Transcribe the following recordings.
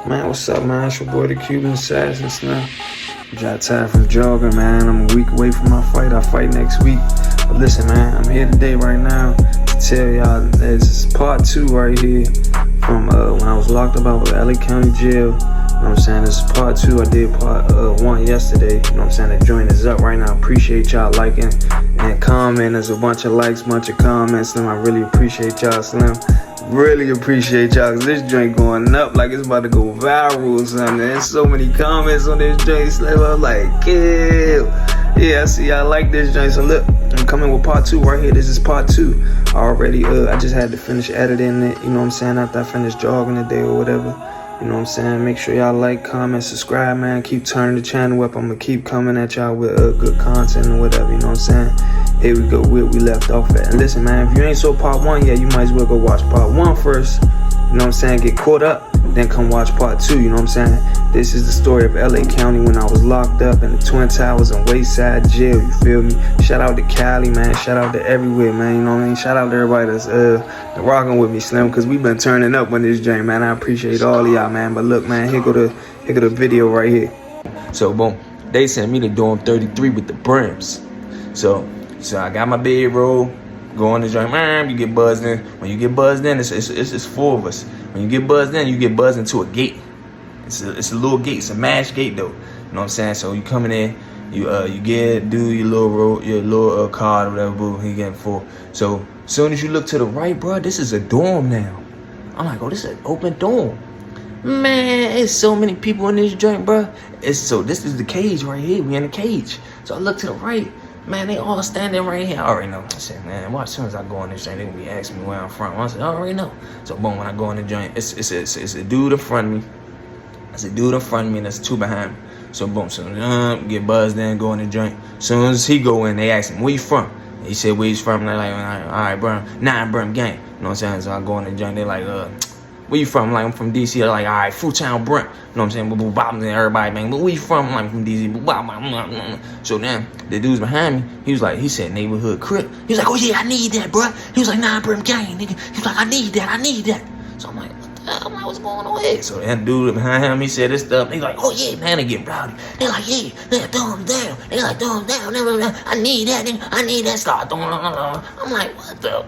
Man, what's up, man? It's your boy, the Cuban Assassin, man. Got time from jogging, man. I'm a week away from my fight. I fight next week. But listen, man, I'm here today right now to tell y'all this is part 2 right here from when I was locked up out of LA County Jail. You know what I'm saying? This is part 2. I did part 1 yesterday. You know what I'm saying? The joint is up right now. Appreciate y'all liking and commenting. There's a bunch of likes, bunch of comments, Slim. I really appreciate y'all, Slim. Really appreciate y'all, cause this joint going up like it's about to go viral or something. There's so many comments on this joint, Slim. I'm like, kill. Yeah, I see y'all like this joint. So look, I'm coming with part 2 right here. This is part 2. I just had to finish editing it, you know what I'm saying, after I finished jogging today or whatever. You know what I'm saying? Make sure y'all like, comment, subscribe, man. Keep turning the channel up. I'm gonna keep coming at y'all with good content or whatever, you know what I'm saying? Here we go, where we left off at. And listen, man, if you ain't saw part 1 yet, you might as well go watch part 1 first. You know what I'm saying? Get caught up, then come watch part 2, you know what I'm saying? This is the story of LA County when I was locked up in the Twin Towers and Wayside Jail, you feel me? Shout out to Cali, man. Shout out to everywhere, man, you know what I mean? Shout out to everybody that's rocking with me, Slim, because we been turning up on this joint, man. I appreciate all of y'all, man. But look, man, here go the video right here. So, boom, they sent me to dorm 33 with the brims. So I got my bedroll, go on the joint, man, you get buzzed in. When you get buzzed in, it's 4 of us. When you get buzzed in, you get buzzed into a gate. It's a little gate, it's a mash gate though. You know what I'm saying? So you coming in, you do your little card or whatever, boo, he getting 4. So as soon as you look to the right, bro, this is a dorm now. I'm like, oh, this is an open dorm. Man, it's so many people in this joint, bro. This is the cage right here. We in the cage. So I look to the right. Man, they all standing right here. I already know. I said, man, watch, as soon as I go in this joint, they gonna be asking me where I'm from. I said, I already know. So boom, when I go in the joint, it's a dude in front of me. It's a dude in front of me and there's 2 behind me. So boom, so get buzzed in, go in the joint. As soon as he go in, they ask him, where you from? He said, where he's from? And they're like, all right, bro, 9 Brim gang. You know what I'm saying? So I go in the joint, they're like, where you from? I'm like, I'm from DC. They're like, all right, Fruitown Brent. You know what I'm saying? And everybody, man, but where you from? I'm like, from DC. So then the dudes behind me, he said neighborhood crip. He was like, oh yeah, I need that, bro. He was like, 9 Brim gang, nigga. He was like, I need that. So I'm like, what the hell? I'm like, what's going on here? So that dude behind him, he said this stuff. They like, oh yeah, man, they get rowdy. They like, yeah, they throw him down. They like, throw him down. I need that, nigga. I need that. Start throwing. I'm like, what the?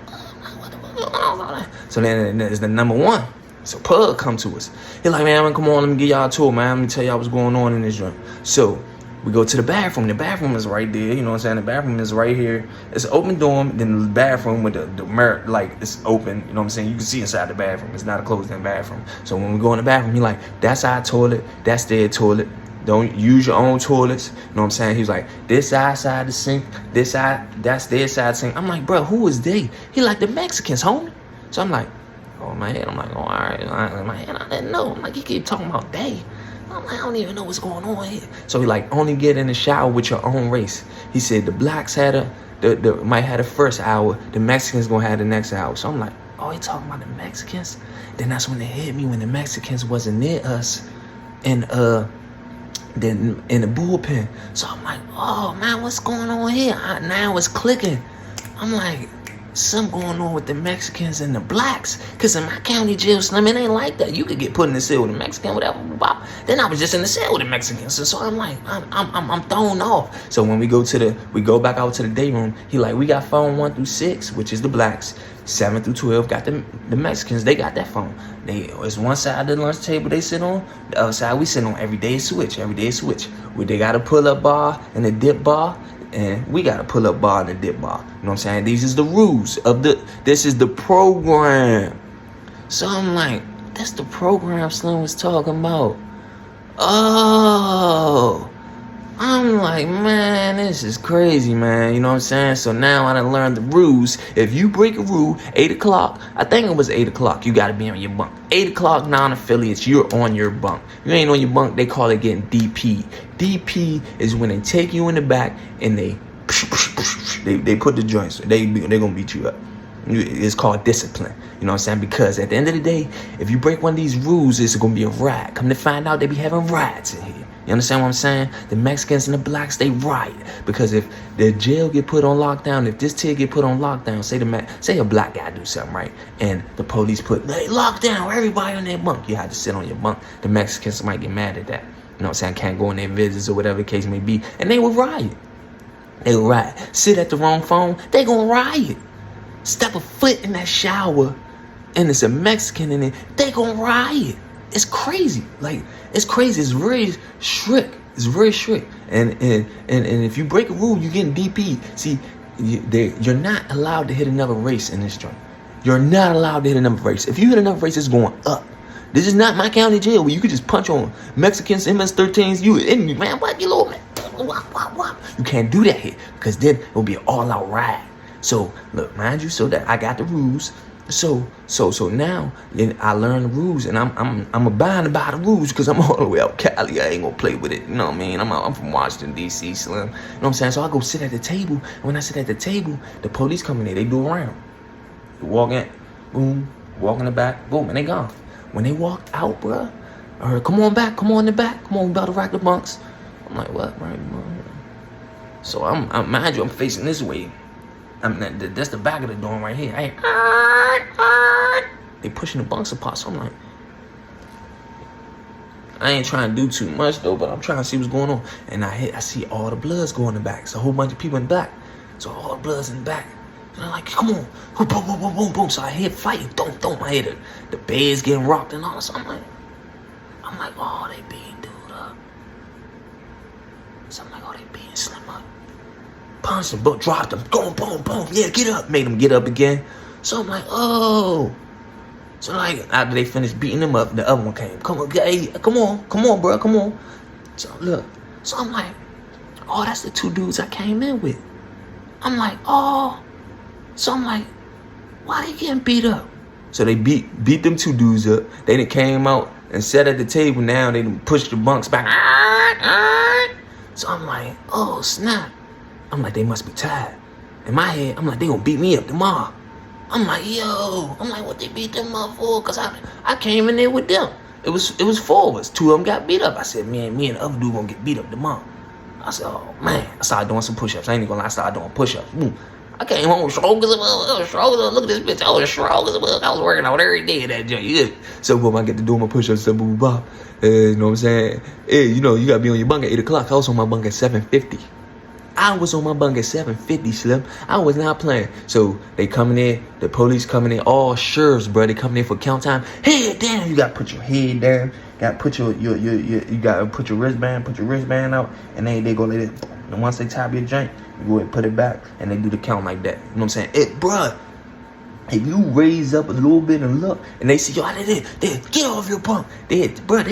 So then there's the number 1. So Pug come to us. He like, man, come on, let me get y'all a tour, man. Let me tell y'all what's going on in this joint. So we go to the bathroom. The bathroom is right there. You know what I'm saying? The bathroom is right here. It's an open dorm. Then the bathroom with the mirror, like, it's open. You know what I'm saying? You can see inside the bathroom. It's not a closed-in bathroom. So when we go in the bathroom, he like, that's our toilet. That's their toilet. Don't use your own toilets. You know what I'm saying? He's like, this side the sink. This side, that's their side sink. I'm like, bro, who is they? He like, the Mexicans, homie. So I'm like, oh, in my head, I'm like, oh, all right. In my head, I didn't know. I'm like, you keep talking about they. I'm like, I don't even know what's going on here. So he like, only get in the shower with your own race. He said the blacks might have the first hour. The Mexicans gonna have the next hour. So I'm like, oh, he talking about the Mexicans? Then that's when it hit me, when the Mexicans wasn't near us then in the bullpen. So I'm like, oh, man, what's going on here? Now it's clicking. I'm like, something going on with the Mexicans and the blacks. Because in my county jail, Slim, it ain't like that. You could get put in the cell with a Mexican, whatever. Then I was just in the cell with the Mexicans. So I'm like, I'm thrown off. So when we go back out to the day room, he like, we got phone 1 through 6, which is the blacks. 7 through 12 got the Mexicans. They got that phone. It's one side of the lunch table they sit on. The other side we sit on. Every day switch. Where they got a pull-up bar and a dip bar. And we got to pull up bar and a dip bar. You know what I'm saying? These is the rules of this is the program. So I'm like, that's the program Slim was talking about. Oh, I'm like, man, this is crazy, man. You know what I'm saying? So now I done learned the rules. If you break a rule, 8 o'clock, I think it was 8 o'clock, you got to be on your bunk. 8 o'clock, non-affiliates, you're on your bunk. You ain't on your bunk, they call it getting DP. DP is when they take you in the back and they put the joints. They gonna beat you up. It's called discipline. You know what I'm saying? Because at the end of the day, if you break one of these rules, it's gonna be a riot. Come to find out, they be having riots in here. You understand what I'm saying? The Mexicans and the blacks, they riot. Because if the jail get put on lockdown, if this tier get put on lockdown, say a black guy do something, right? And the police put, hey, lockdown, everybody on their bunk. You have to sit on your bunk. The Mexicans might get mad at that. You know what I'm saying? Can't go on their visits or whatever the case may be. And they will riot. They will riot. Sit at the wrong phone, they gonna riot. Step a foot in that shower and it's a Mexican in it, they gonna riot. It's crazy. Like, it's crazy. It's very strict. It's very strict. And if you break a rule, you getting DP. See, you're not allowed to hit another race in this joint. You're not allowed to hit another race. If you hit another race, it's going up. This is not my county jail where you could just punch on Mexicans, MS-13s, man, what, you little man? You can't do that here because then it will be an all-out riot. So, look, mind you, so that I got the rules. So now I learn the rules and I'm abiding by the rules because I'm all the way out Cali. I ain't gonna play with it. You know what I mean? I'm from Washington D.C. Slim. You know what I'm saying? So I go sit at the table. And when I sit at the table, the police come in there. They do a round. They walk in, boom. Walk in the back, boom, and they gone. When they walked out, bruh, I heard, come on back, come on in the back, come on, we about to rack the bunks. I'm like, what, right? So I'm mind you, I'm facing this way. That's the back of the dorm right here. They pushing the bunks apart. So I'm like, I ain't trying to do too much though, but I'm trying to see what's going on. And I see all the bloods going in the back. It's a whole bunch of people in the back. So all the bloods in the back. And I'm like, come on, boom, boom, boom, boom, boom, boom. So I hear fighting, don't. I hear the beds getting rocked and all. So I'm like, oh, they being dude up. So I'm like, oh, they being slim up. Punched him, but dropped him. Boom, boom, boom. Yeah, get up. Made him get up again. So I'm like, oh. So like after they finished beating him up, the other one came. Come on, hey, come on, bro, come on. So look, so I'm like, oh, that's the two dudes I came in with. I'm like, oh. So I'm like, why they getting beat up? So they beat them two dudes up. They done came out and sat at the table. Now they done pushed the bunks back. So I'm like, oh snap. I'm like, they must be tired. In my head, I'm like, they gonna beat me up tomorrow. I'm like, what they beat them up for? Cause I came in there with them. It was four of us. Two of them got beat up. I said, me and the other dude gonna get beat up tomorrow. I said, oh man. I started doing some push-ups. I ain't even gonna lie, I started doing push-ups. Boom. I came home strong as a motherfucker. Look at this bitch. I was strong as a motherfucker. I was working out every day in that joint. Yeah. So boom, I get to do my push-ups. So boom, bop. You know what I'm saying? Hey, you know, you gotta be on your bunk at 8 o'clock. I was on my bunk at 7:50. I was on my bunk at 7:50, Slim. I was not playing. So they coming in, the police coming in, all sheriffs, bro. They coming in for count time. Head down. You gotta put your head down. You gotta put you gotta put your wristband out, and then they go like that. And once they tap your joint, you go ahead and put it back, and they do the count like that. You know what I'm saying? Bruh, if you raise up a little bit and look, and they see, yo, they get off your bunk. They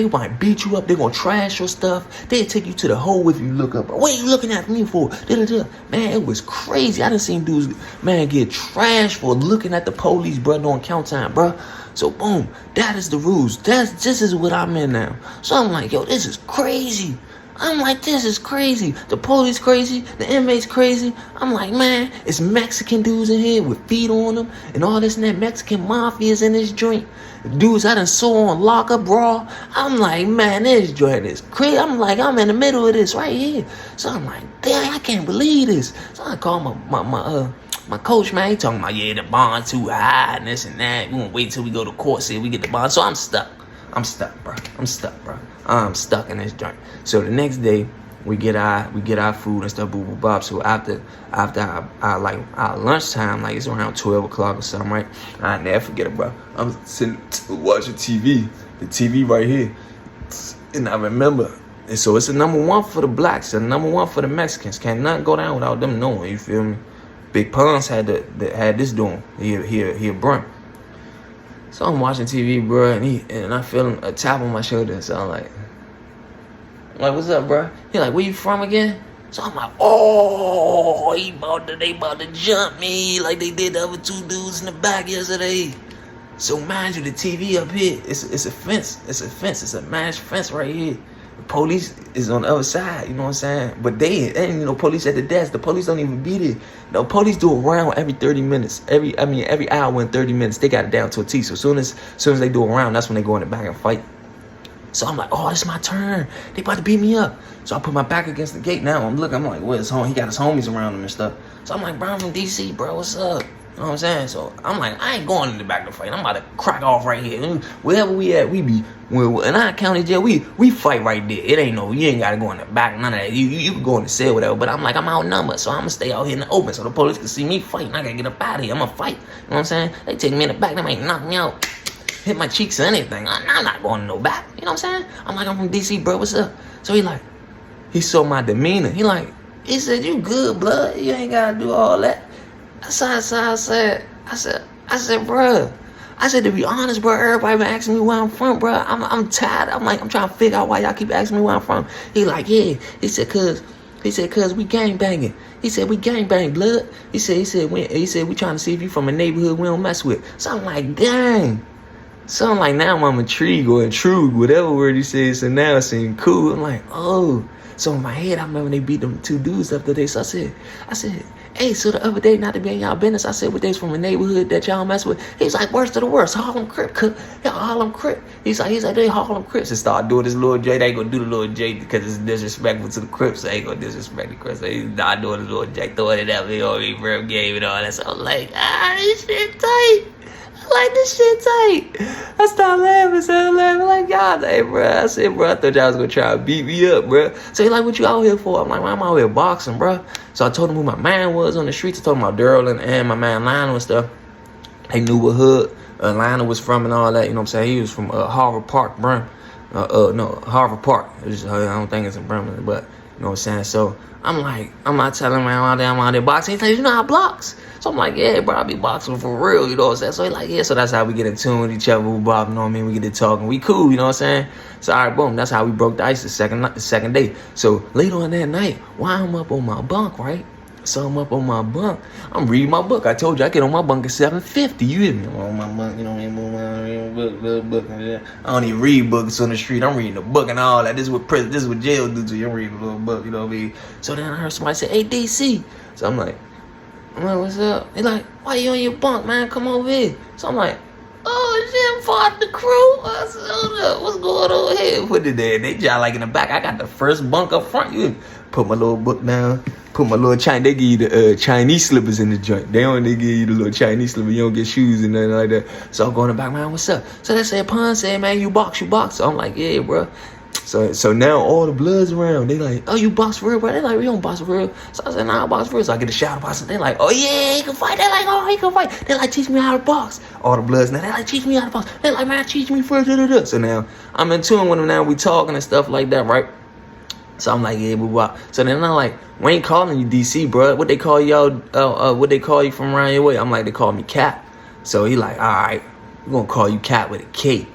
might beat you up. They gonna trash your stuff. They take you to the hole if you look up. What are you looking at me for? Man, it was crazy. I done seen dudes, man, get trashed for looking at the police, bro, during count time, bro. So boom, that is the rules. This is what I'm in now. So I'm like, yo, this is crazy. I'm like, this is crazy. The police crazy. The inmates crazy. I'm like, man, it's Mexican dudes in here with feet on them and all this and that. Mexican mafia's in this joint. Dudes I done saw on lockup raw. I'm like, man, this joint is crazy. I'm like, I'm in the middle of this right here. So I'm like, damn, I can't believe this. So I call my coach, man. He talking about, yeah, the bond too high and this and that. We gonna wait till we go to court, see if we get the bond. So I'm stuck, bro. I'm stuck in this joint. So the next day, we get our food and stuff, boo boo bop. So after our lunchtime, like it's around 12 o'clock or something, right? I never forget it, bro. I'm sitting watching TV, the TV right here, and I remember. And so it's the number one for the blacks, the number one for the Mexicans. Can't nothing go down without them knowing. You feel me? Big Pons had this doing. He a brunt. So I'm watching TV, bro, and I feel a tap on my shoulder. So I'm like, what's up, bro? He like, where you from again? So I'm like, oh, they about to jump me like they did the other two dudes in the back yesterday. So mind you, the TV up here, it's a fence. It's a managed fence right here. The police is on the other side, you know what I'm saying? But they ain't police at the desk. The police don't even be there. The police do a round every 30 minutes. Every hour and 30 minutes. They got it down to a T. So as soon as they do a round, that's when they go in the back and fight. So I'm like, oh, it's my turn. They about to beat me up. So I put my back against the gate. Now I'm looking. I'm like, where's home? He got his homies around him and stuff. So I'm like, bro, I'm from DC, bro. What's up? You know what I'm saying? So I'm like, I ain't going in the back to fight. I'm about to crack off right here. And wherever we at, we be in our county jail. We fight right there. It ain't no, you ain't gotta go in the back. None of that. You can go in the cell, whatever. But I'm like, I'm outnumbered, so I'm gonna stay out here in the open so the police can see me fighting. I gotta get up out of here. I'm gonna fight. You know what I'm saying? They take me in the back. They might knock me out, hit my cheeks or anything. I'm not going to no back. You know what I'm saying? I'm like, I'm from DC, bro. What's up? So he saw my demeanor. He said, you good, blood. You ain't gotta do all that. I said, bro. I said, to be honest, bro, everybody been asking me where I'm from, bro. I'm tired. I'm trying to figure out why y'all keep asking me where I'm from. He like, yeah. He said, cause we gang banging. He said, we gang bang, blood. He said, we trying to see if you from a neighborhood we don't mess with. So I'm like, dang. So I'm like, now I'm intrigued or intrude, whatever word he said. So now it seemed cool. I'm like, oh. So in my head, I remember when they beat them 2 dudes up the day. So I said, hey, so the other day, not to be in y'all business, I said, what they's from a neighborhood that y'all mess with? He's like, worst of the worst, Harlem Crip. Yeah, Harlem Crip. He's like, they Harlem Crips. And start doing this little J. They ain't gonna do the little J because it's disrespectful to the Crips. So they ain't gonna disrespect the Crips. So he's not doing the little J, throwing it at me, rap game and all that. So I'm like, this shit tight. Like, this shit tight. I started laughing, like, God, hey, bro. I said, bro, I thought y'all was gonna try to beat me up, bro. So he like, what you out here for? I'm like, man, I'm out here boxing, bro. So I told him who my man was on the streets. I told him about Daryl and my man Lionel and stuff. They knew what hood Lionel was from and all that, you know what I'm saying? He was from Harvard Park, bro. No, Harvard Park. I don't think it's in Bremen, but, you know what I'm saying? So I'm like, I'm not telling him I'm out there boxing. He's like, you know how I blocks? So I'm like, yeah, bro, I be boxing for real, you know what I'm saying? So he's like, yeah, so that's how we get in tune with each other, you know what I mean? We get to talking, we cool, you know what I'm saying? So all right, boom, that's how we broke the ice the second day. So later on that night, while I'm up on my bunk, right? So I'm up on my bunk. I'm reading my book. I told you I get on my bunk at 7:50. You hear me? I'm on my bunk, you know what I mean? Book. I don't even read books on the street. I'm reading a book and all that. This is what jail do to you. I'm reading a little book, you know what I mean? So then I heard somebody say, hey, DC. So I'm like, what's up? He like, why you on your bunk, man? Come over here. So I'm like, oh shit, I'm part of the crew. I said, hold up, what's going on here? Put it there. They just like in the back. I got the first bunk up front. You put my little book down. Put my little Chinese. They give you the Chinese slippers in the joint. They give you the little Chinese slippers. You don't get shoes and nothing like that. So I'm going in the back, man, what's up? So they said, Pun said, man, you box. So I'm like, yeah, bro. So now all the blood's around. They like, oh, you box for real, bro? They like, we don't box for real. So I said, nah, I box for real. So I get a shout out. They like, oh yeah, he can fight. They like, oh, he can fight. They like, teach me how to box. All the bloods now. They like, teach me how to box. They like, man, teach me first. So now I'm in tune with them now. We talking and stuff like that, right? So I'm like, yeah, boo boo. So then I'm like, we ain't calling you DC, bro. What they call y'all? What they call you from around your way? I'm like, they call me Cap. So he like, all right, we're gonna call you Cap with a K.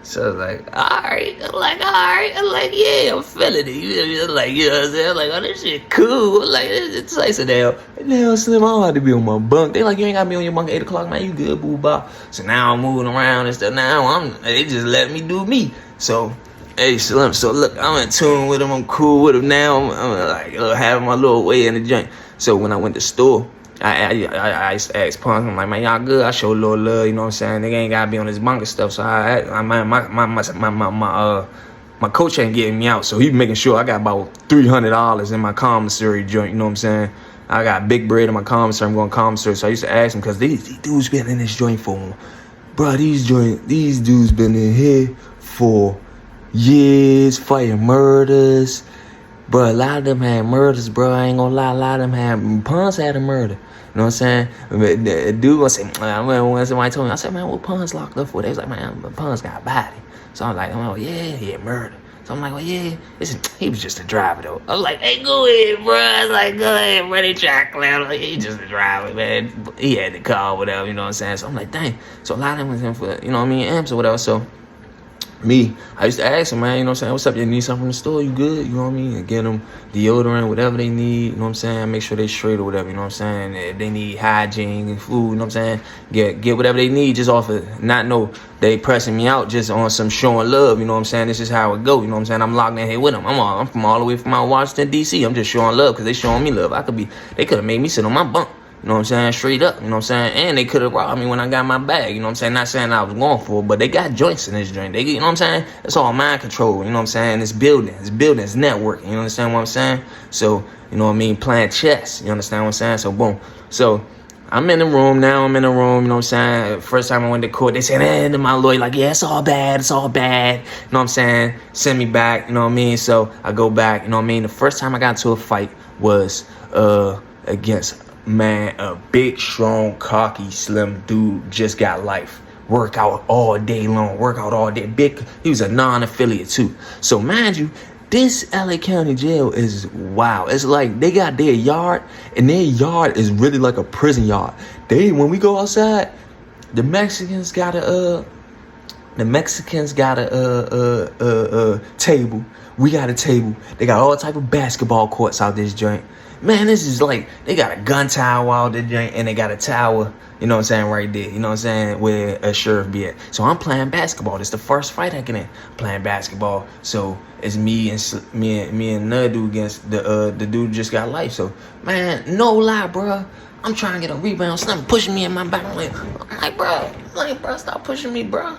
So I was like, all right. I'm like, yeah, I'm feeling it. You know, like, you know what I'm saying? I'm like, oh, this shit cool. I'm like, it's nice of now, Slim, I don't have to be on my bunk. They like, you ain't gotta be on your bunk at 8 o'clock, man. You good, boo bop. So now I'm moving around and stuff. Now they just let me do me. So, hey, Slim, so look, I'm in tune with him. I'm cool with him now. I'm like, having my little way in the joint. So when I went to the store, I asked Punk, I'm like, man, y'all good? I show a little love, you know what I'm saying? Nigga ain't gotta be on his bunk and stuff. So my coach ain't getting me out, so he making sure I got about $300 in my commissary joint, you know what I'm saying? I got big bread in my commissary. I'm going commissary. So I used to ask him, because these dudes been in this joint for, bro, these dudes been in here for years, fighting murders. Bro, a lot of them had murders, bro. I ain't gonna lie. A lot of them had, Pons had a murder. You know what I'm saying? The dude gonna say, when somebody told me, I said, man, what Pons locked up for? They was like, man, Pons got a body. So I'm like, oh, yeah, he had murder. So I'm like, well, yeah, listen, he was just a driver, though. I was like, hey, go ahead, bro. I was like, go ahead, bro. They try to clown. Like, he just a driver, man. He had the car, whatever, you know what I'm saying? So I'm like, dang. So a lot of them was in for, you know what I mean, amps or whatever. So me, I used to ask them, man, you know what I'm saying, what's up, you need something from the store, you good, you know what I mean, and get them deodorant, whatever they need, you know what I'm saying, make sure they straight or whatever, you know what I'm saying, if they need hygiene and food, you know what I'm saying, get whatever they need, just off of, not know they pressing me out, just on some showing love, you know what I'm saying, this is how it go, you know what I'm saying, I'm locked in here with them, I'm from all the way from out Washington, D.C., I'm just showing love, because they showing me love, they could have made me sit on my bunk. You know what I'm saying? Straight up, you know what I'm saying? And they could have robbed me when I got my bag, you know what I'm saying? Not saying I was going for it, but they got joints in this joint. They, you know what I'm saying? It's all mind control, you know what I'm saying? It's building, it's networking, you understand what I'm saying? So, you know what I mean? Playing chess, you understand what I'm saying? So, boom. So, I'm in the room now. You know what I'm saying? First time I went to court, they said, and my lawyer, like, yeah, it's all bad. You know what I'm saying? Send me back, you know what I mean? So I go back, you know what I mean? The first time I got into a fight was against, man, a big, strong, cocky, slim dude just got life. Work out all day long, work out all day. He was a non-affiliate too. So mind you, this LA County jail is wow. It's like they got their yard, and their yard is really like a prison yard. When we go outside, the Mexicans got a table. We got a table. They got all type of basketball courts out this joint. Man, this is like, they got a gun tower out this joint, and they got a tower, you know what I'm saying, right there. You know what I'm saying, where a sheriff be at. So I'm playing basketball. This is the first fight I get in. Playing basketball. So it's me and another dude against the dude just got life. So, man, no lie, bro. I'm trying to get a rebound. Something pushing me in my back. I'm like, bro, stop pushing me, bro.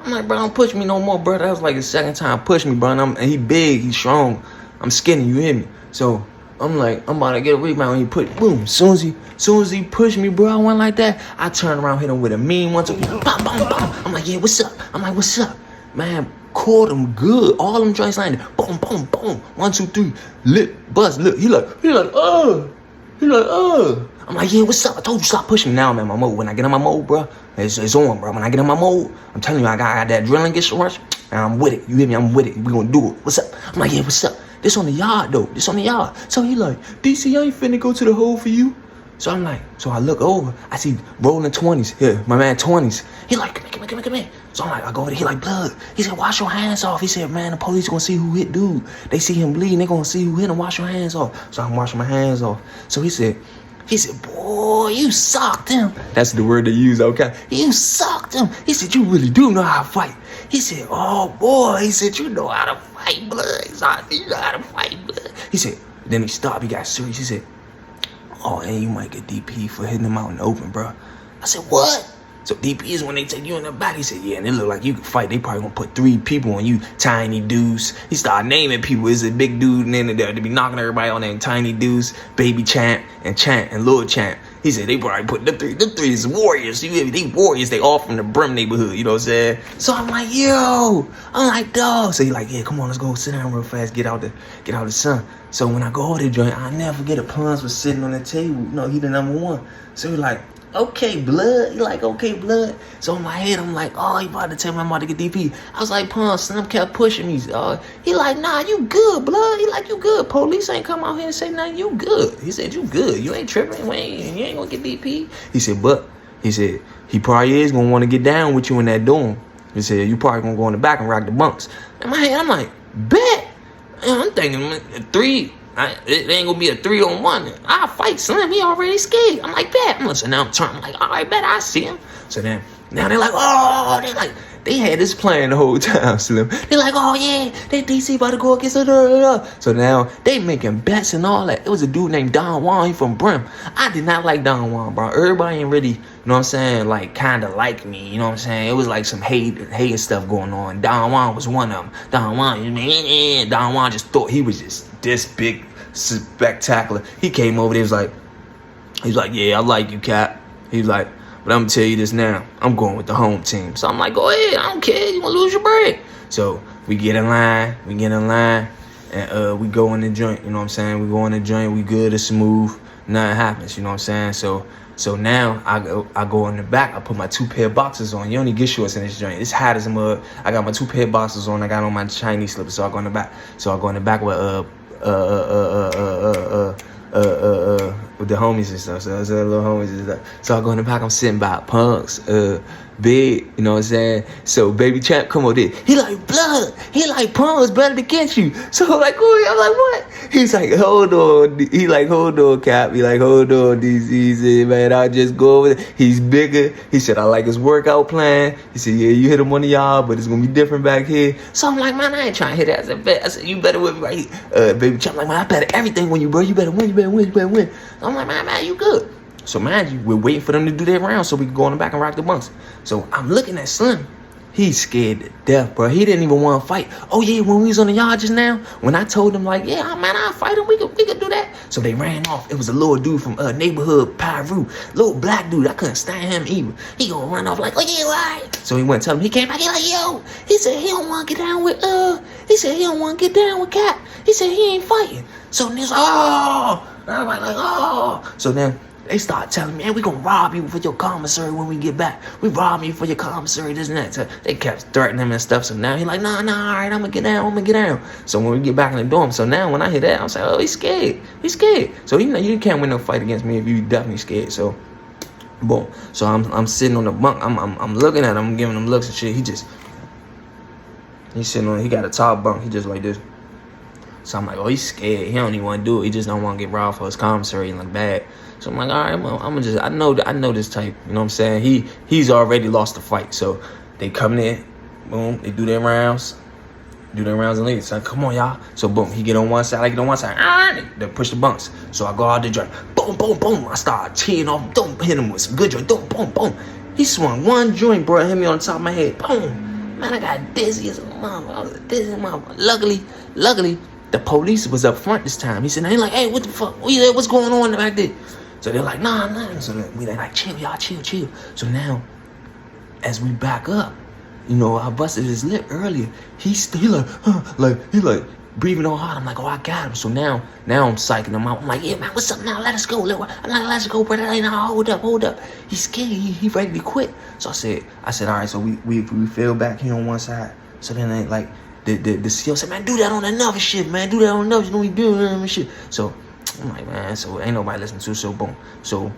I'm like, bro, don't push me no more, bro. That was like the second time pushing me, bro. And he big, he strong. I'm skinny, you hear me? So I'm like, I'm about to get a rebound. He put, boom. Soon as he pushed me, bro, I went like that. I turned around, hit him with a mean one, two, bam, bam, bam. I'm like, yeah, what's up? Man, caught him good. All them joints landed. Boom, boom, boom. 1, 2, 3. Lit, buzz, lit. He like, I'm like, yeah, what's up? I told you stop pushing me. Now I'm in my mode. When I get in my mode, bro, it's on, bro. When I get in my mode, I'm telling you, I got that adrenaline gets rush, and I'm with it. You hear me? I'm with it. We gonna do it. What's up? I'm like, yeah, what's up? This on the yard, though. This on the yard. So he like, DC, I ain't finna go to the hole for you. So I'm like, so I look over. I see rolling 20s. Here, my man 20s. He like, come here. So I'm like, I go over there. He like, blood. He said, wash your hands off. He said, man, the police gonna see who hit dude. They see him bleeding. They gonna see who hit him. Wash your hands off. So I'm washing my hands off. So he said, boy, you socked him. That's the word they use, okay? You socked him. He said, you really do know how to fight. He said, oh, boy. He said, you know how to fight, blood. He said, you know how to fight, blood. He said, then he stopped. He got serious. He said, oh, and you might get DP for hitting him out in the open, bro. I said, what? So DP is when they take you in the back. He said, yeah, and it look like you can fight. They probably gonna put 3 people on you, tiny dudes. He started naming people. It's a big dude, and then they be knocking everybody on them tiny dudes, baby champ and little champ. He said they probably put the three is warriors. You hear me? They warriors. They all from the Brim neighborhood. You know what I'm saying? So I'm like, yo, I'm like, dog. So he like, yeah, come on, let's go sit down real fast, get out the sun. So when I go over the joint, I never forget a Pons was sitting on the table. You know, he the number one. So he like, okay, blood. He like, okay, blood. So in my head, I'm like, oh, he about to tell me I'm about to get DP. I was like, Pons, Slim kept pushing me. He like, nah, you good, blood. He like, you good. Police ain't come out here and say nothing. You good. He said, you good. You ain't tripping. You ain't gonna get DP. He said, he probably is gonna want to get down with you in that dorm. He said, you probably gonna go in the back and rock the bunks. In my head, I'm like, bet. And I'm thinking, 3. It ain't gonna be a 3-on-1. I'll fight Slim. He already scared. I'm like, bet. So now I'm turning. I'm like, all right, bet. I see him. So then, now they're like, oh, they had this plan the whole time, Slim. They're like, oh, yeah, they DC about to go against it. So now they making bets and all that. It was a dude named Don Juan. He from Brim. I did not like Don Juan, bro. Everybody ain't really, you know what I'm saying, like, kind of like me. You know what I'm saying? It was like some hate stuff going on. Don Juan was one of them. Don Juan just thought he was just this big, spectacular. He came over there, he's like, yeah, I like you, Cap. He was like, but I'm gonna tell you this now, I'm going with the home team. So I'm like, go ahead, I don't care, you wanna lose your bread. So we get in line, and we go in the joint, you know what I'm saying? We go in the joint, we good, it's smooth, nothing happens, you know what I'm saying? So now I go in the back, I put my 2 pair of boxers on. You only get shorts in this joint. It's hot as a mug. I got my 2 pair of boxers on, I got on my Chinese slippers, so I go in the back. So I go in the back with with the homies and stuff. So I was little homies and stuff. So I go in the back, I'm sitting by Punks, Big, you know what I'm saying? So Baby Champ come over there. He like, blood. He like, Punks better to get you. So I'm like, oh, I'm like, what? He's like, hold on. He like, hold on, Cap. He like, hold on, DC, man. I'll just go over there. He's bigger. He said, I like his workout plan. He said, yeah, you hit him on the yard, but it's gonna be different back here. So I'm like, man, I ain't trying to hit that. I said, you better win right here. Baby Champ like, man, I bet everything when you, bro. You better win. I'm like, man, you good. So mind you, we're waiting for them to do their round so we can go in the back and rock the bunks. So I'm looking at Slim. He's scared to death, bro. He didn't even want to fight. Oh yeah, when we was on the yard just now, when I told him like, yeah, man, I'll fight him. We could do that. So they ran off. It was a little dude from neighborhood Pyru, little black dude. I couldn't stand him either. He gonna run off like, oh yeah, right. So he went and tell him. He came back. He like, yo. He said he don't want to get down with He said he don't want to get down with Cap. He said he ain't fighting. So then it's like, oh. And everybody like, oh. So then they start telling me, man, we gonna rob you for your commissary when we get back. We rob you for your commissary, this and that. So they kept threatening him and stuff. So now he like, nah, all right, I'm gonna get down. So when we get back in the dorm, so now when I hear that, I'm saying, oh, he's scared. So you can't win no fight against me if you definitely scared. So boom. So I'm sitting on the bunk. I'm looking at him, I'm giving him looks and shit. He's sitting on. He got a top bunk. He just like this. So I'm like, oh, he's scared. He don't even want to do it. He just don't want to get robbed for his commissary and look bad. So I'm like, all right, I'm gonna just, I know this type. You know what I'm saying? He's already lost the fight. So they come in, boom, they do their rounds and leave. So come on, y'all. So boom, he get on one side, I get on one side. They push the bunks. So I go out the joint, boom, boom, boom. I start teeing off, don't hit him with some good joint, boom, boom, boom. He swung one joint, bro, hit me on the top of my head, boom. Man, I got dizzy as a mama. I was dizzy as a mama. Luckily, the police was up front this time. He said, they like, hey, what the fuck? What's going on back there? So they're like, nah. So we like, chill, y'all, chill. So now, as we back up, you know, I busted his lip earlier. He like breathing all hard. I'm like, oh, I got him. So now I'm psyching him out. I'm like, yeah, man, what's up now? Let us go. I'm like, let's go, brother. Hold up. He's scared. He ready to quit. So I said, all right. So we fell back here on one side. So then they like the CO said, man, do that on another shit, man. Do that on another. You know we do and shit. So I'm like, man, so ain't nobody listening to, so boom. So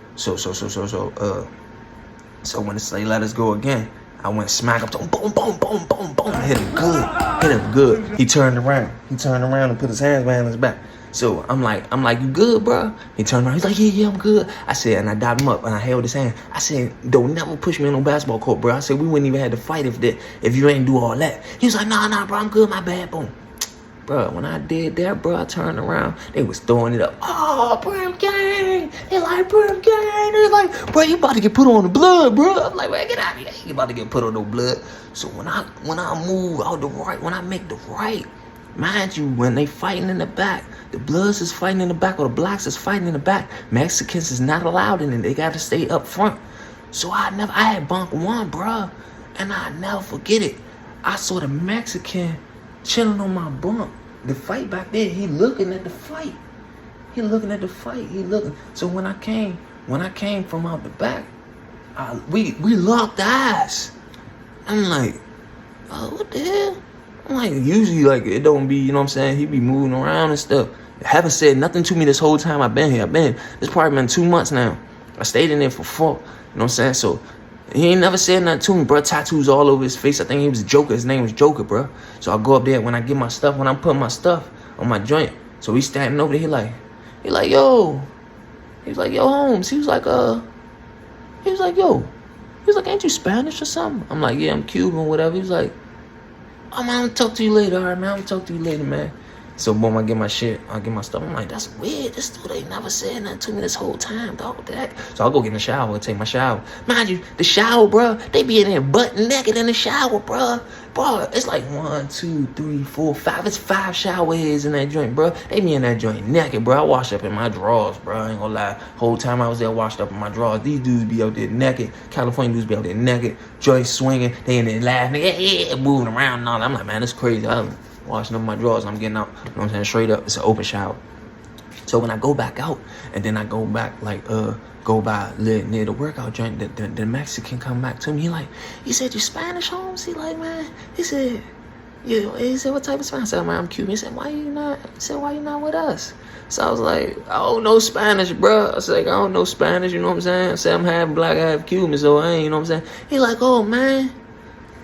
when it's like, let us go again, I went smack up to him, boom. Hit him good. He turned around and put his hands behind his back. So I'm like, you good, bro? He turned around, he's like, yeah, I'm good. I said, and I dapped him up and I held his hand. I said, don't never push me on no basketball court, bro. I said, we wouldn't even have to fight if you ain't do all that. He was like, nah, bro, I'm good, my bad, boom. Bro, when I did that, bro, I turned around. They was throwing it up. Oh, Brim Gang. They like, Brim Gang. They like, bro, you about to get put on the blood, bro. I'm like, man, get out of here. You about to get put on no blood. So when I move out the right, when I make the right, mind you, when they fighting in the back, the Bloods is fighting in the back or the Blacks is fighting in the back. Mexicans is not allowed in it. They got to stay up front. So I had bunk one, bro. And I never forget it. I saw the Mexican chilling on my bunk. The fight back there, he looking at the fight. He looking. So when I came from out the back, we locked eyes. I'm like, oh, what the hell? I'm like, usually, like, it don't be, you know what I'm saying? He be moving around and stuff. Haven't said nothing to me this whole time I've been here. It's probably been 2 months now. I stayed in there for 4, you know what I'm saying? So he ain't never said nothing to me, bro. Tattoos all over his face. I think he was Joker. His name was Joker, bro. So I go up there when I get my stuff, when I'm putting my stuff on my joint. So we standing over there. He like, yo. He was like, yo, Holmes. He was like, yo. He was like, ain't you Spanish or something? I'm like, yeah, I'm Cuban, whatever. He was like, oh, man, I'm gonna talk to you later. All right, man, I'm gonna talk to you later, man. So, boom, I get my shit. I get my stuff. I'm like, that's weird. This dude ain't never said nothing to me this whole time, dog. So I'll go get in the shower and take my shower. Mind you, the shower, bro, they be in there butt naked in the shower, bro. Bro, it's like 1, 2, 3, 4, 5. It's 5 shower heads in that joint, bro. They be in that joint naked, bro. I washed up in my drawers, bro. I ain't gonna lie. Whole time I was there, washed up in my drawers. These dudes be out there naked. California dudes be out there naked. Joints swinging. They in there laughing. Yeah, moving around and all that. I'm like, man, that's crazy. I'm washing up my drawers. I'm getting out. You know what I'm saying? Straight up. It's an open shower. So when I go back out, and then I go back, like, go by near the workout joint, the Mexican come back to me. He said, you Spanish, Holmes? He like, man, he said, yeah. He said, what type of Spanish? I said, man, I'm Cuban. He said, why you not with us? So I was like, I don't know Spanish, bro. I said, I don't know Spanish, you know what I'm saying? I said, I'm half black, half Cuban, so I ain't, you know what I'm saying? He like, oh, man.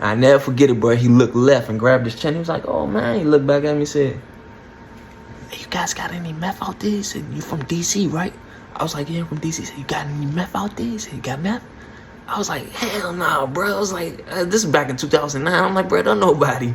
I never forget it, bro. He looked left and grabbed his chin. He was like, oh, man. He looked back at me and said, hey, you guys got any meth out there? He said, you from D.C., right? I was like, yeah, I'm from D.C. He said, you got any meth out there? He said, you got meth? I was like, hell no, bro. I was like, this is back in 2009. I'm like, bro, don't nobody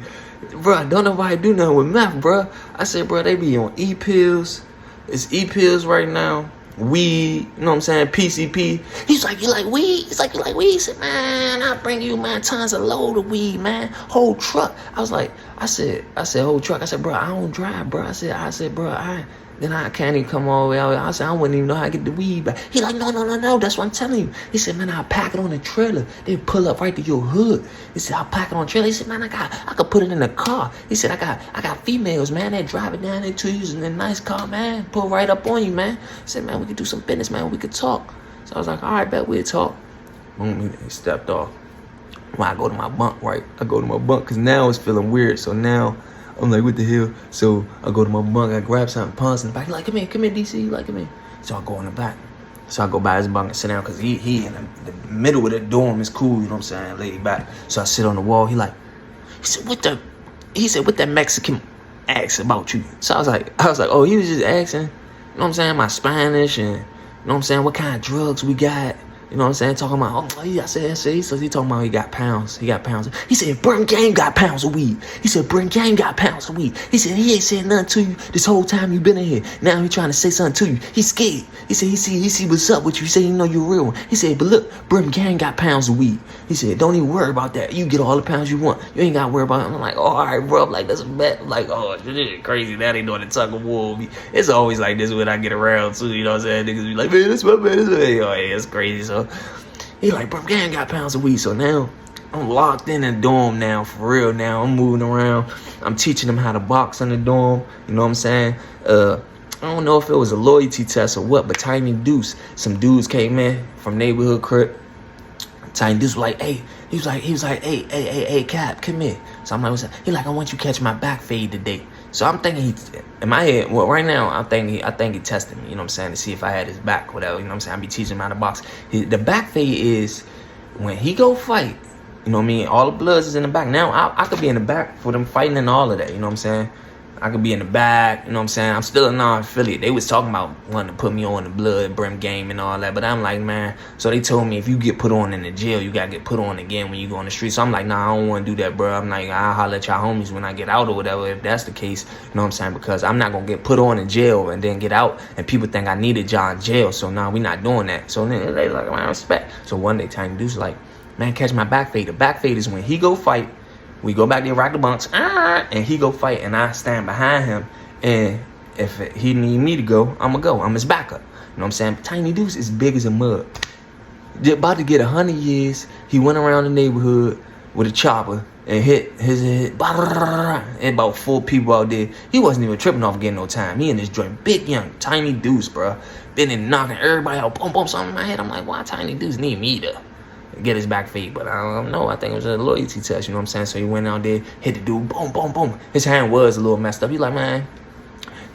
do nothing with meth, bro. I said, bro, they be on E-pills. It's E-pills right now. weed, you know what I'm saying, PCP. He's like, you like weed? He's like, you like weed? He said, man, I'll bring you, man, tons of load of weed, man, whole truck. I was like, I said, whole truck. I said, bro, I don't drive, bro. I said, bro, then I can't even come all the way out. I said, I wouldn't even know how to get the weed back. He like, no, that's what I'm telling you. He said, man, I'll pack it on the trailer. They pull up right to your hood. He said, I'll pack it on the trailer. He said, man, I could put it in the car. He said, I got females, man, that drive it down there to you in a nice car, man. Pull right up on you, man. He said, man, we could do some business, man. We could talk. So I was like, all right, bet we'll talk. Boom, he stepped off. When I go to my bunk, right? I go to my bunk because now it's feeling weird. So now I'm like, what the hell? So I go to my bunk, I grab something, pause in the back. He like, come here, DC. He like, come here. So I go in the back. So I go by his bunk and sit down because he in the middle of the dorm is cool, you know what I'm saying, lady back. So I sit on the wall. He said, what that Mexican asked about you? So I was like, oh, he was just asking, you know what I'm saying, my Spanish and, you know what I'm saying, what kind of drugs we got. You know what I'm saying? Talking about, oh, yeah, I said, so he talking about he got pounds. He said, Brim Gang got pounds of weed. He said, Brim Gang got pounds of weed. He said, he ain't said nothing to you this whole time you been in here. Now he trying to say something to you. He's scared. He said, he see what's up with you. He said, you know you're a real one. He said, but look, Brim Gang got pounds of weed. He said, don't even worry about that. You get all the pounds you want. You ain't got to worry about it. I'm like, oh, all right, bro. I'm like, that's a bet. I'm like, oh, this is crazy. Now they doing the tug of war with me. It's always like this when I get around, too. You know what I'm saying? Niggas be like, man, this my man. This way. Oh, yeah, it's crazy. So he like, bro, gang got pounds of weed. So now I'm locked in the dorm now, for real now. I'm moving around. I'm teaching them how to box in the dorm. You know what I'm saying? I don't know if it was a loyalty test or what, but Tiny Deuce, some dudes came in from neighborhood crib. Tiny Deuce was like, hey, he was like, hey, Cap, come here. So I'm like, what's up? He like, I want you to catch my back fade today. So I'm thinking in my head, well, right now, I think he tested me, you know what I'm saying, to see if I had his back, whatever, you know what I'm saying. I be teaching him how to box. The back fade is when he go fight, you know what I mean, all the bloods is in the back. Now, I could be in the back for them fighting and all of that, you know what I'm saying. I could be in the back, you know what I'm saying. I'm still a non-affiliate. They was talking about wanting to put me on the blood, Brim game and all that. But I'm like, man. So they told me if you get put on in the jail, you got to get put on again when you go on the street. So I'm like, nah, I don't want to do that, bro. I'm like, I'll holler at y'all homies when I get out or whatever, if that's the case. You know what I'm saying? Because I'm not going to get put on in jail and then get out and people think I needed y'all in jail. So nah, we not doing that. So then they like, man, respect. So one day Tiny Deuce like, man, catch my back fade. The back fade is when he go fight. We go back there, rock the bunks, and he go fight, and I stand behind him. And if he need me to go, I'ma go. I'm his backup. You know what I'm saying? Tiny Deuce is big as a mug. About to get 100 years. He went around the neighborhood with a chopper and hit his head. And about 4 people out there. He wasn't even tripping off getting no time. He in this joint, big young Tiny Deuce, bro. Been in knocking everybody out, boom, boom, something in my head. I'm like, why Tiny Deuce need me to get his back feed? But I don't know. I think it was a loyalty test, you know what I'm saying? So he went out there, hit the dude, boom, boom, boom. His hand was a little messed up. He like, man,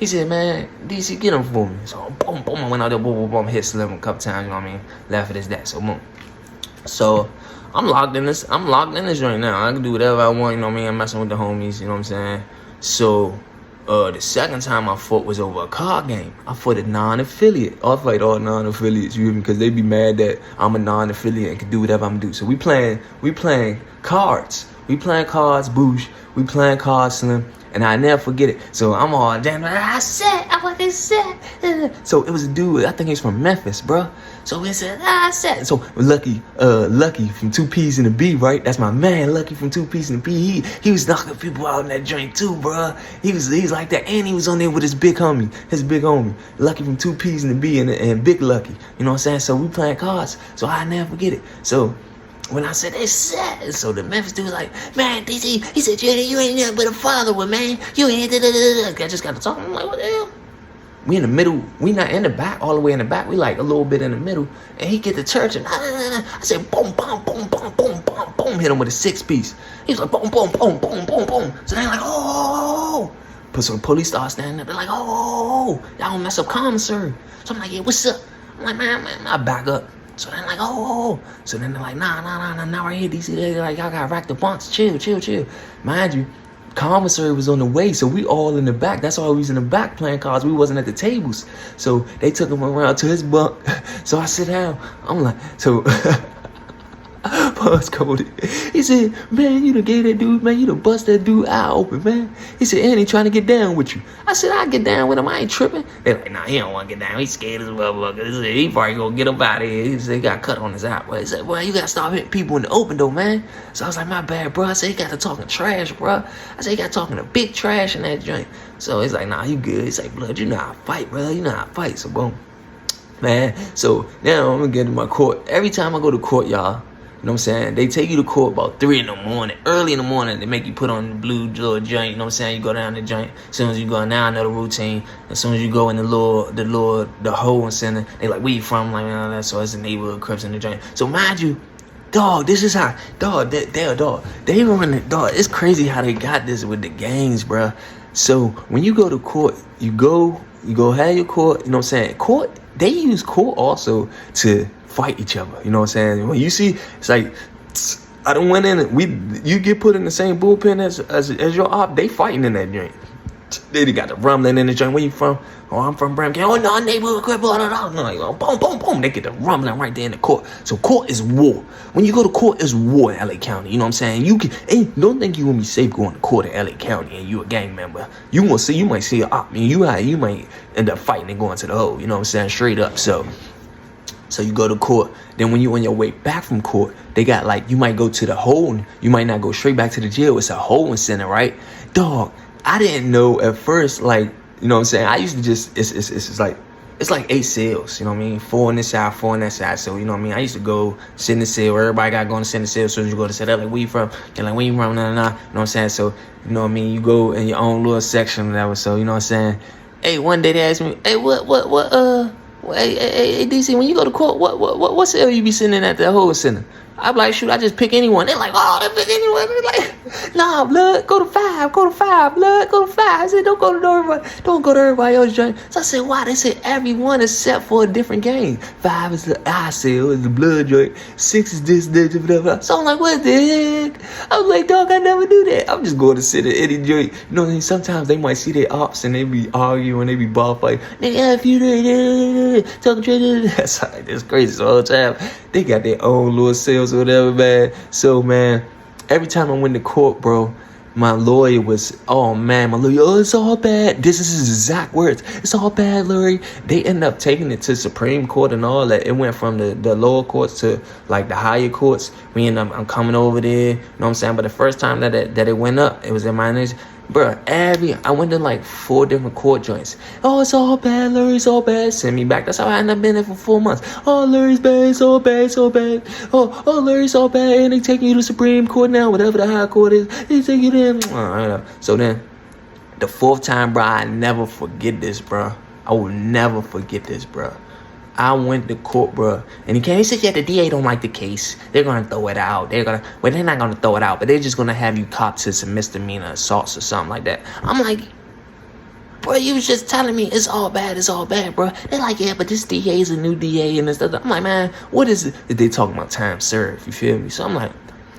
he said, man, DC, get him for me. So boom, boom, I went out there, boom, boom, boom, hit Slim a couple times, you know what I mean? Left it as that, so boom. So I'm locked in this joint now. I can do whatever I want, you know what I mean? I'm messing with the homies, you know what I'm saying? So the second time I fought was over a card game. I fought a non-affiliate. I fight all non-affiliates, you hear me? Because they be mad that I'm a non-affiliate and can do whatever I'm do. So we playing cards. We playing cards, Boosh. We playing cards, Slim. And I never forget it. So I'm all damn, I fucking said. So it was a dude, I think he's from Memphis, bro. So he said, I said. So Lucky from 2 P's and a B, right? That's my man, Lucky from 2 P's and a B. He was knocking people out in that joint too, bro. He's like that, and he was on there with his big homie, Lucky from 2 P's and a B and Big Lucky. You know what I'm saying? So we playing cards. So I never forget it. So when I said they said, so the Memphis dude was like, man, DC, he said, you ain't nothing but a follower, man. You ain't I just got to talk. I'm like, what the hell? We in the middle. We not in the back, all the way in the back. We like a little bit in the middle. And he get to church and I said, boom, boom, boom, boom, boom, boom, boom. Hit him with a 6-piece. He was like, boom, boom, boom, boom, boom, boom. So they like, oh. So the police start standing up. They're like, oh, y'all don't mess up commissary. So I'm like, yeah, what's up? I'm like, man, I back up. So they're like, oh. So then they're like, nah, right here, DC. They're like, y'all gotta rack the bunks. Chill. Mind you, commissary was on the way, so we all in the back. That's why we was in the back playing cards. We wasn't at the tables. So they took him around to his bunk. So I sit down. I'm like, so Buzz coded. He said, man, you done gave that dude, man, you done bust that dude eye open, man. He said, and he trying to get down with you. I said, I get down with him, I ain't tripping. They're like, nah, he don't want to get down. He's scared as a motherfucker. He said, he probably gonna get up out of here. He said, he got cut on his eye. But he said, well, you gotta stop hitting people in the open though, man. So I was like, my bad, bro. I said, he got to talking trash, bro. I said, he got talking to big trash in that joint. So he's like, nah, you good. He's like, blood, you know how to fight, bro. You know how to fight. So boom. Man, so now I'm gonna get to my court. Every time I go to court, y'all, you know what I'm saying? They take you to court about 3 in the morning, early in the morning. They make you put on the blue little joint, you know what I'm saying? You go down the joint. As soon as you go, now I know the routine. As soon as you go in the holding center, they like, where you from? I'm like, man, that's so it's a neighborhood Crips in the joint. So mind you, dog, this is how, dog, they run it, dog. It's crazy how they got this with the gangs, bruh. So when you go to court, you go have your court, you know what I'm saying? Court, they use court also to fight each other, you know what I'm saying? When you see, it's like, I done went in, you get put in the same bullpen as your op, they fighting in that joint. They got the rumbling in the joint. Where you from? Oh, I'm from Birmingham. Oh, no, neighborhood, blah, blah, blah, blah. Like, oh, boom, boom, boom. They get the rumbling right there in the court. So court is war. When you go to court, it's war in LA County. You know what I'm saying? You don't think you gonna be safe going to court in LA County and you a gang member. You might see a op, and you might end up fighting and going to the hole. You know what I'm saying? Straight up. So you go to court. Then when you on your way back from court, they got like, you might go to the hole. You might not go straight back to the jail. It's a holding center, right? Dog, I didn't know at first, like, you know what I'm saying? I used to just, it's like 8 cells, you know what I mean? 4 on this side, 4 on that side. So, you know what I mean? I used to go sit in the cell. Everybody got going to sit in the cell. So as you go to set up, like, where you from? You're like, where you from? Nah. You know what I'm saying? So, you know what I mean? You go in your own little section or whatever. So, you know what I'm saying? Hey, one day they asked me, hey, hey, DC, when you go to court, what cell you be sitting in at the whole center? I'm like, shoot, I just pick anyone. They're like, oh, they pick anyone. They're like, nah, blood, go to 5, blood, go to 5. I said, don't go to everybody else's joint. So I said, why? They said everyone except for a different game. 5 is the eye cell, is the blood joint. 6 is this, blah, blah. So I'm like, what the heck? I was like, dog, I never do that. I'm just going to sit at any joint. You know what I mean? Sometimes they might see their ops and they be arguing, they be ball fighting. They F you, talking trash. That's like, that's crazy. So all the time, they got their own little cells or whatever, man. So, man, every time I went to court, bro, my lawyer was, oh, man, my lawyer, oh, it's all bad. This is his exact words. It's all bad, Larry. They end up taking it to Supreme Court and all that. It went from the lower courts to, like, the higher courts. I'm coming over there, you know what I'm saying? But the first time that it went up, it was in my nation. Bro, I went to like 4 different court joints. Oh, it's all bad, Larry, it's all bad. Send me back. That's how I ended up being there for 4 months. Oh, Larry's bad, it's all bad, it's all bad. Oh, Larry's all bad. And they taking you to Supreme Court now, whatever the high court is. They take you there. So then, the 4th time, bro, I never forget this, bro. I will never forget this, bro. I went to court, bro, and he said, yeah, the DA don't like the case. They're going to throw it out. They're not going to throw it out, but they're just going to have you cop to some misdemeanor assaults or something like that. I'm like, bro, you was just telling me it's all bad, bro. They're like, yeah, but this DA is a new DA and this stuff. I'm like, man, what is it? They talking about time served, you feel me? So I'm like,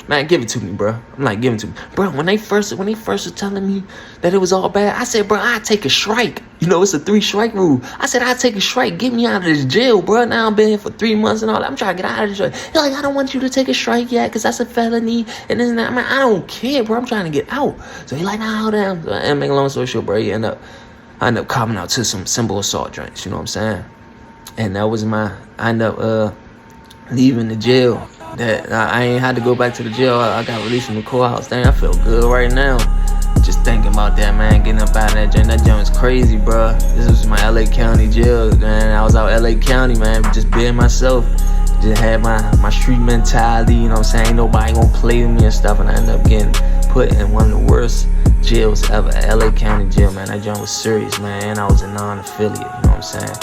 man, give it to me, bro. I'm like, give it to me. Bro, when they first was telling me that it was all bad, I said, bro, I'd take a strike. You know, it's a 3-strike rule. I said, I'd take a strike. Get me out of this jail, bro. Now I've been here for 3 months and all that. I'm trying to get out of this jail. They're like, I don't want you to take a strike yet because that's a felony. And then, I mean, I don't care, bro. I'm trying to get out. So he's like, nah, hold on. And make a long story short, bro, I end up copping out to some simple assault joints. You know what I'm saying? And that was I end up leaving the jail. That I ain't had to go back to the jail. I got released from the courthouse. Dang, I feel good right now. Just thinking about that, man. Getting up out of that joint. That joint was crazy, bro. This was my LA County jail, man. I was out LA County, man. Just being myself. Just had my street mentality, you know what I'm saying? Ain't nobody gonna play with me and stuff. And I ended up getting put in one of the worst jails ever. LA County jail, man. That joint was serious, man. And I was a non-affiliate, you know what I'm saying?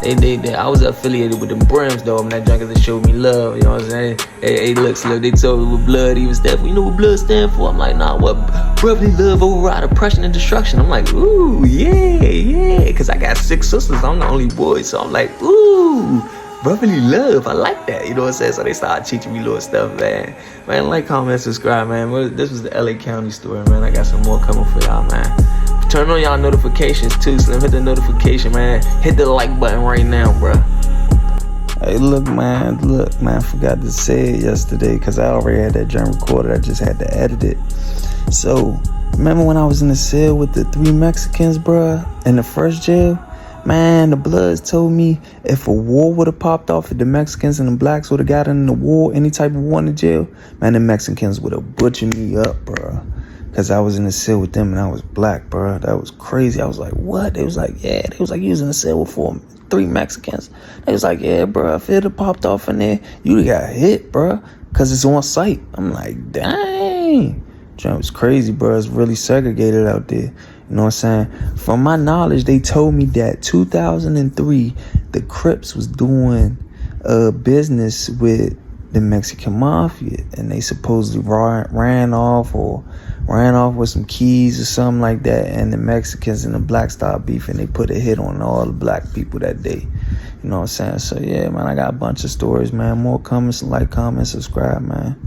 I was affiliated with them Brims, though. I mean, that junkie that showed me love, you know what I'm saying? Hey, look, they told me what blood even stand for. You know what blood stand for? I'm like, nah, what? Brotherly love override oppression and destruction. I'm like, ooh, yeah. Because I got 6 sisters. I'm the only boy. So I'm like, ooh, brotherly love. I like that, you know what I'm saying? So they started teaching me little stuff, man. Man, like, comment, subscribe, man. This was the LA County story, man. I got some more coming for y'all, man. Turn on y'all notifications too, Slim. Hit the notification, man. Hit the like button right now, bruh. Hey, look, man, I forgot to say it yesterday because I already had that joint recorded. I just had to edit it. So, remember when I was in the cell with the 3 Mexicans, bruh, in the first jail? Man, the Bloods told me if a war would have popped off, if the Mexicans and the blacks would have gotten in the war, any type of war in the jail, man, the Mexicans would have butchered me up, bruh. Because I was in the cell with them and I was black, bruh. That was crazy. I was like, what? They was like, yeah. They was like, you was in the cell with 3 Mexicans. They was like, yeah, bruh, if it had popped off in there, you'd have got hit, bruh. Because it's on site. I'm like, dang. It was crazy, bruh. It's really segregated out there. You know what I'm saying? From my knowledge, they told me that 2003, the Crips was doing business with the Mexican Mafia. And they supposedly ran off with some keys or something like that. And the Mexicans and the blacks started beefing. They put a hit on all the black people that day. You know what I'm saying? So, yeah, man, I got a bunch of stories, man. More comments, like, comment, subscribe, man.